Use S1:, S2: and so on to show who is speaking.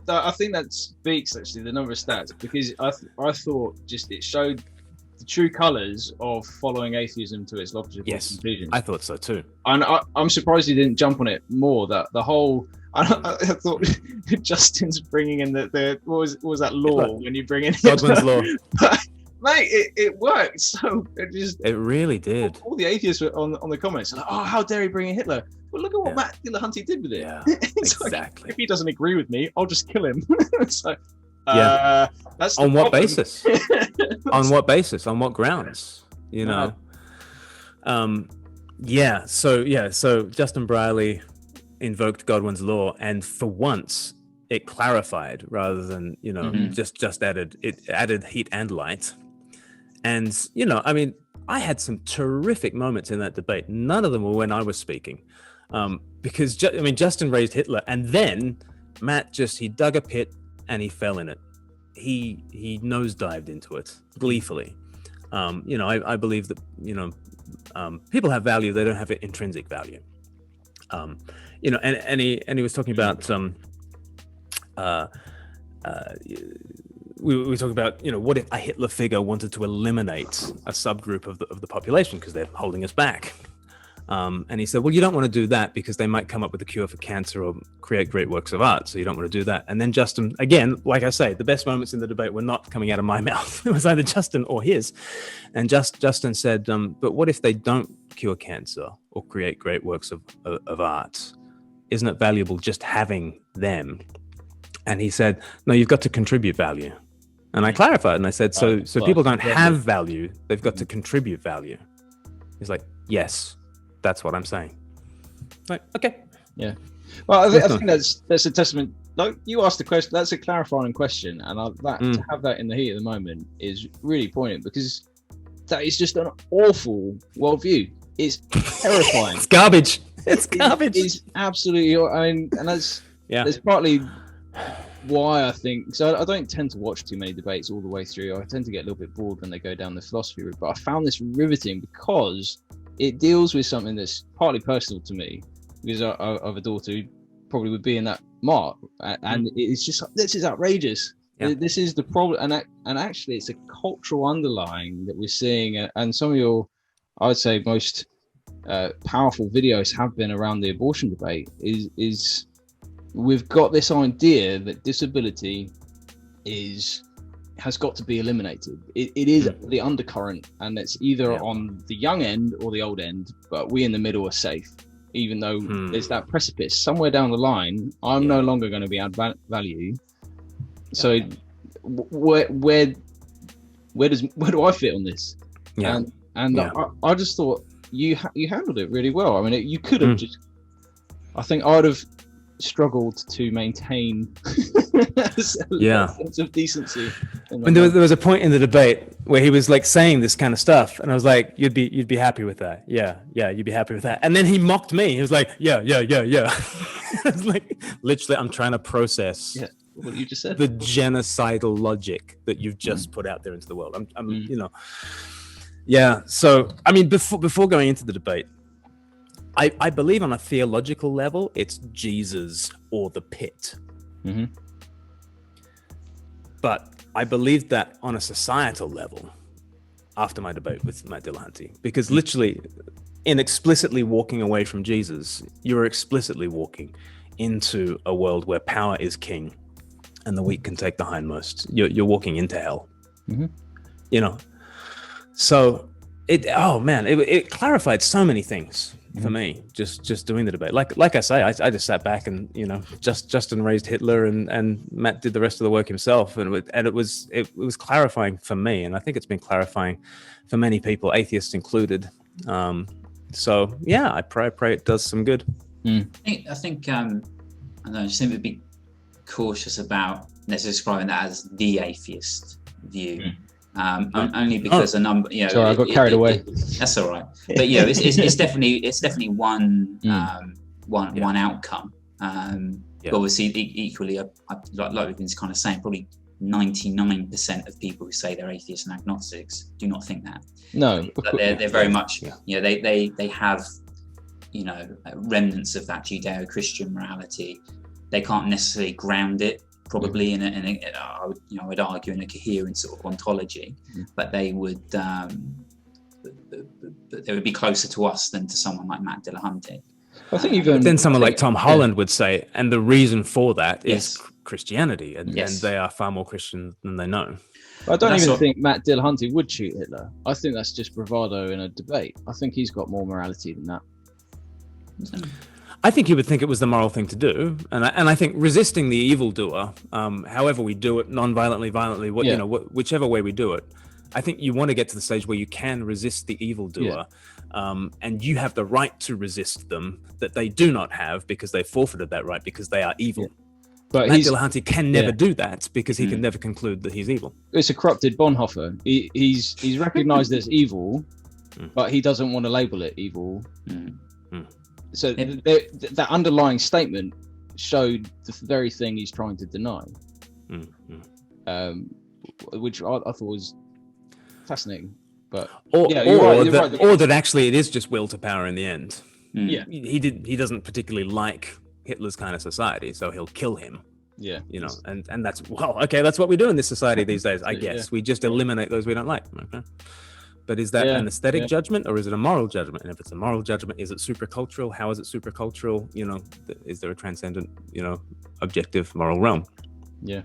S1: I think that speaks actually the number of stats, because I thought just it showed the true colours of following atheism to its logical conclusions.
S2: I thought so too.
S1: And I'm surprised he didn't jump on it more. That the whole, I thought Justin's bringing in the what was that law when you bring in
S2: Godwin's law.
S1: Mate, it worked. So it
S2: really did.
S1: All the atheists were on the comments like, oh, how dare he bring in Hitler? Well, look at what Matt Dillahunty did with it.
S2: Yeah,
S1: exactly.
S2: Like,
S1: if he doesn't agree with me, I'll just kill him. So, that's
S2: on what basis? On what basis? On what grounds? You know. So Justin Brierley invoked Godwin's law, and for once it clarified rather than just added heat and light. And I mean, I had some terrific moments in that debate. None of them were when I was speaking, because Justin raised Hitler, and then Matt he dug a pit and he fell in it. He nosedived into it gleefully. I believe that people have value; they don't have intrinsic value. And he was talking about we were talking about what if a Hitler figure wanted to eliminate a subgroup of the population because they're holding us back. And he said, well, you don't want to do that because they might come up with a cure for cancer or create great works of art. So you don't want to do that. And then Justin, again, like I say, the best moments in the debate were not coming out of my mouth. It was either Justin or his. And Justin said, but what if they don't cure cancer or create great works of art? Isn't it valuable just having them? And he said, no, you've got to contribute value. And I clarified and I said, so people don't have value. They've got to contribute value. He's like, yes. That's what I'm saying. Like, okay.
S1: Yeah. Well, I think that's a testament. Like you asked the question, that's a clarifying question, and to have that in the heat at the moment is really poignant, because that is just an awful worldview. It's terrifying.
S2: It's garbage. It's garbage.
S1: It's absolutely. I mean, and that's partly why I think. So I don't tend to watch too many debates all the way through. I tend to get a little bit bored when they go down the philosophy route. But I found this riveting because it deals with something that's partly personal to me, because I have a daughter who probably would be in that mark, and it's just, this is outrageous. Yeah. This is the problem, and actually it's a cultural underlying that we're seeing, and some of your, I would say, most powerful videos have been around the abortion debate. Is we've got this idea that disability has got to be eliminated. It is the undercurrent, and it's either on the young end or the old end, but we in the middle are safe, even though there's that precipice somewhere down the line. I'm no longer going to be add value. So where do I fit on this? I just thought you handled it really well. I mean, you could have just, I think I would have struggled to maintain a sense of decency.
S2: When there was a point in the debate where he was like saying this kind of stuff, and I was like, you'd be happy with that. Yeah, you'd be happy with that. And then he mocked me. He was like, yeah. I was like, literally, I'm trying to process
S1: what you just said,
S2: the genocidal logic that you've just put out there into the world. So I mean, before going into the debate, I believe on a theological level, it's Jesus or the pit.
S1: Mm-hmm.
S2: But I believed that on a societal level after my debate with Matt Dillahunty, because literally, in explicitly walking away from Jesus, you're explicitly walking into a world where power is king and the weak can take the hindmost. You're walking into hell.
S1: Mm-hmm.
S2: So it clarified so many things for me, just doing the debate. Like I say, I just sat back and Justin raised Hitler and Matt did the rest of the work himself, and it was clarifying for me, and I think it's been clarifying for many people, atheists included. So yeah, I pray it does some good.
S3: I think I don't know, just seem to be cautious about describing that as the atheist view. Only because a number,
S1: sorry, I got carried away.
S3: That's all right, but it's definitely one outcome. But obviously, equally, like we've been kind of saying, probably 99% of people who say they're atheists and agnostics do not think that.
S1: No,
S3: they're very much, they have, remnants of that Judeo-Christian morality. they can't necessarily ground it probably in a I would argue in a coherent sort of ontology, but they would be closer to us than to someone like Matt Dillahunty.
S1: I think even
S2: then someone like Tom Holland would say, and the reason for that is
S3: Yes.
S2: Christianity, and
S3: Yes.
S2: they are far more Christian than they know.
S1: I don't even think Matt Dillahunty would shoot Hitler. I think that's just bravado in a debate. I think he's got more morality than that.
S2: I think he would think it was the moral thing to do, and I think resisting the evildoer, however we do it, non-violently, violently, whichever way we do it, I think you want to get to the stage where you can resist the evildoer, and you have the right to resist them that they do not have because they forfeited that right because they are evil.
S1: Yeah. But
S2: Matt Dillahunty can never do that because he can never conclude that he's evil.
S1: It's a corrupted Bonhoeffer. He's recognised as evil, but he doesn't want to label it evil. So that underlying statement showed the very thing he's trying to deny, which I thought was fascinating. But
S2: or
S1: right.
S2: that actually it is just will to power in the end.
S1: Yeah,
S2: he doesn't particularly like Hitler's kind of society, so he'll kill him.
S1: Yeah,
S2: and that's that's what we do in this society these days. I guess we just eliminate those we don't like. Okay. But is that an aesthetic judgment or is it a moral judgment? And if it's a moral judgment, is it supercultural? How is it supercultural? Is there a transcendent, objective moral realm?
S1: Yeah.